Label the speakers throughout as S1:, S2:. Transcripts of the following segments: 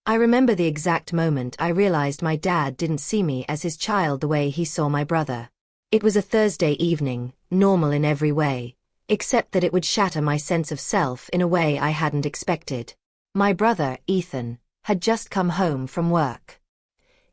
S1: I remember the exact moment I realized my dad didn't see me as his child the way he saw my brother. It was a Thursday evening, normal in every way, except that it would shatter my sense of self in a way I hadn't expected. My brother, Ethan, had just come home from work.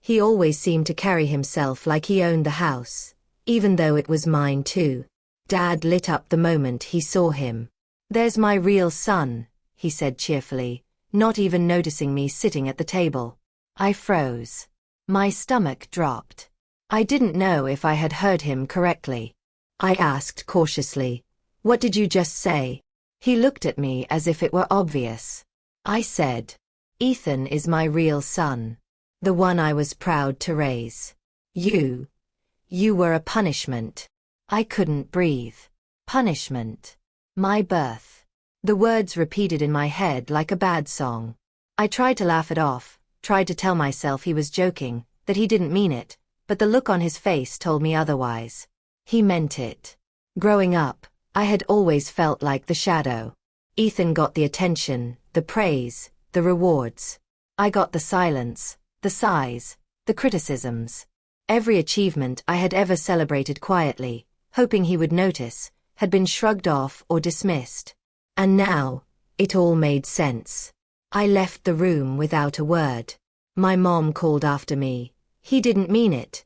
S1: He always seemed to carry himself like he owned the house, even though it was mine too. Dad lit up the moment he saw him. "There's my real son," he said cheerfully, not even noticing me sitting at the table. I froze. My stomach dropped. I didn't know if I had heard him correctly. I asked cautiously, "What did you just say?" He looked at me as if it were obvious. I said, "Ethan is my real son. The one I was proud to raise. You were a punishment." I couldn't breathe. Punishment. My birth. The words repeated in my head like a bad song. I tried to laugh it off, tried to tell myself he was joking, that he didn't mean it, but the look on his face told me otherwise. He meant it. Growing up, I had always felt like the shadow. Ethan got the attention, the praise, the rewards. I got the silence, the sighs, the criticisms. Every achievement I had ever celebrated quietly, hoping he would notice, had been shrugged off or dismissed. And now, it all made sense. I left the room without a word. My mom called after me. "He didn't mean it."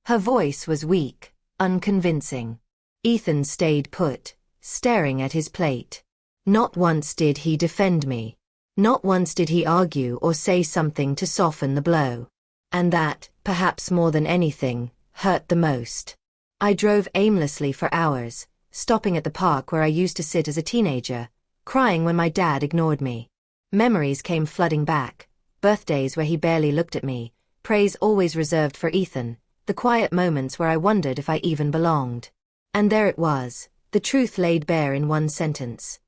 S1: Her voice was weak, unconvincing. Ethan stayed put, staring at his plate. Not once did he defend me. Not once did he argue or say something to soften the blow. And that, perhaps more than anything, hurt the most. I drove aimlessly for hours, stopping at the park where I used to sit as a teenager, crying when my dad ignored me. Memories came flooding back, birthdays where he barely looked at me, praise always reserved for Ethan, the quiet moments where I wondered if I even belonged. And there it was, the truth laid bare in one sentence.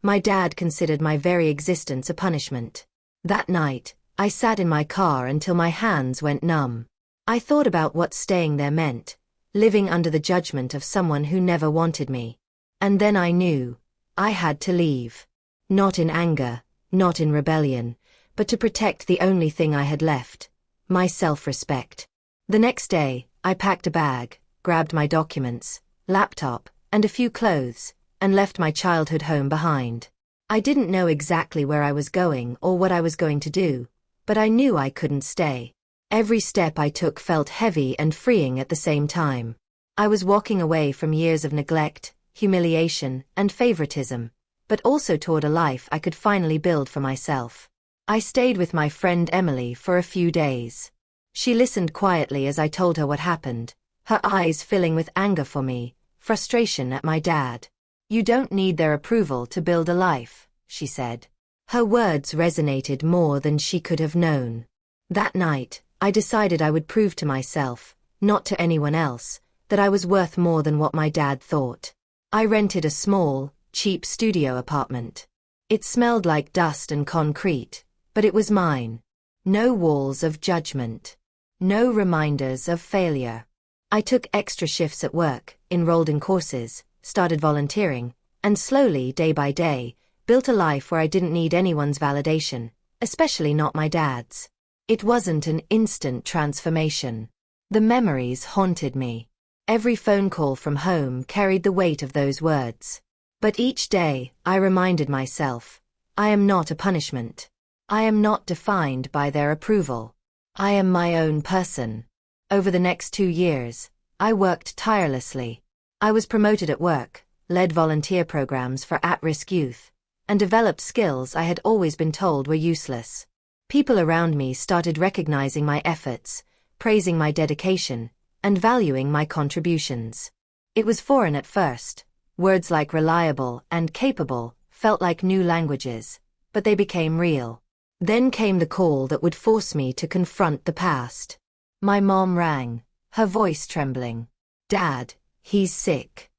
S1: My dad considered my very existence a punishment. That night, I sat in my car until my hands went numb. I thought about what staying there meant, living under the judgment of someone who never wanted me. And then I knew, I had to leave. Not in anger, not in rebellion, but to protect the only thing I had left, my self-respect. The next day, I packed a bag, grabbed my documents, laptop, and a few clothes, and left my childhood home behind. I didn't know exactly where I was going or what I was going to do, but I knew I couldn't stay. Every step I took felt heavy and freeing at the same time. I was walking away from years of neglect, humiliation, and favoritism, but also toward a life I could finally build for myself. I stayed with my friend Emily for a few days. She listened quietly as I told her what happened, her eyes filling with anger for me, frustration at my dad. "You don't need their approval to build a life," she said. Her words resonated more than she could have known. That night, I decided I would prove to myself, not to anyone else, that I was worth more than what my dad thought. I rented a small, cheap studio apartment. It smelled like dust and concrete, but it was mine. No walls of judgment. No reminders of failure. I took extra shifts at work, enrolled in courses, started volunteering, and slowly, day by day, built a life where I didn't need anyone's validation, especially not my dad's. It wasn't an instant transformation. The memories haunted me. Every phone call from home carried the weight of those words. But each day, I reminded myself, I am not a punishment. I am not defined by their approval. I am my own person. Over the next 2 years, I worked tirelessly. I was promoted at work, led volunteer programs for at-risk youth, and developed skills I had always been told were useless. People around me started recognizing my efforts, praising my dedication, and valuing my contributions. It was foreign at first. Words like reliable and capable felt like new languages, but they became real. Then came the call that would force me to confront the past. My mom rang, her voice trembling. "Dad, he's sick.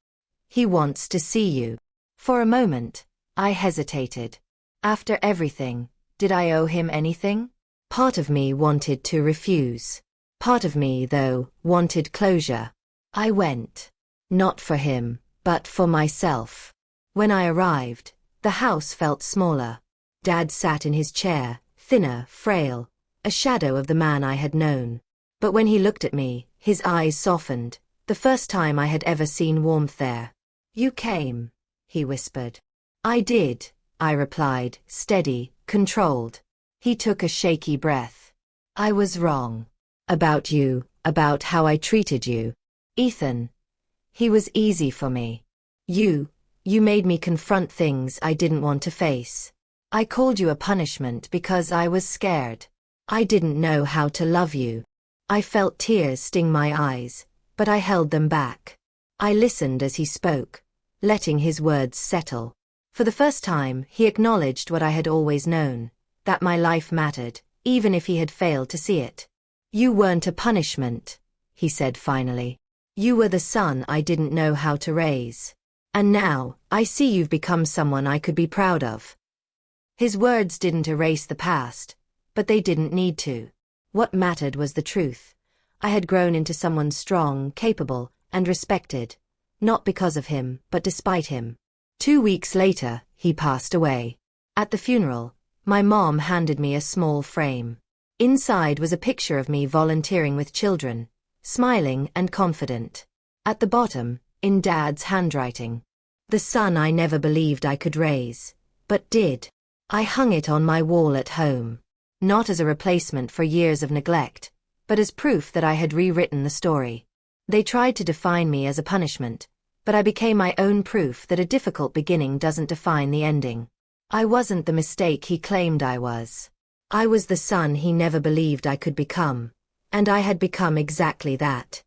S1: He wants to see you." For a moment, I hesitated. After everything, did I owe him anything? Part of me wanted to refuse. Part of me, though, wanted closure. I went. Not for him, but for myself. When I arrived, the house felt smaller. Dad sat in his chair, thinner, frail, a shadow of the man I had known. But when he looked at me, his eyes softened, the first time I had ever seen warmth there. "You came," he whispered. "I did," I replied, steady, controlled. He took a shaky breath. "I was wrong. About you, about how I treated you. Ethan. He was easy for me. You made me confront things I didn't want to face. I called you a punishment because I was scared. I didn't know how to love you." I felt tears sting my eyes, but I held them back. I listened as he spoke, letting his words settle. For the first time, he acknowledged what I had always known, that my life mattered, even if he had failed to see it. "You weren't a punishment," he said finally. "You were the son I didn't know how to raise. And now, I see you've become someone I could be proud of." His words didn't erase the past, but they didn't need to. What mattered was the truth. I had grown into someone strong, capable, and respected, not because of him, but despite him. 2 weeks later, he passed away. At the funeral, my mom handed me a small frame. Inside was a picture of me volunteering with children, smiling and confident. At the bottom, in Dad's handwriting, "The son I never believed I could raise, but did." I hung it on my wall at home, not as a replacement for years of neglect, but as proof that I had rewritten the story. They tried to define me as a punishment, but I became my own proof that a difficult beginning doesn't define the ending. I wasn't the mistake he claimed I was. I was the son he never believed I could become, and I had become exactly that.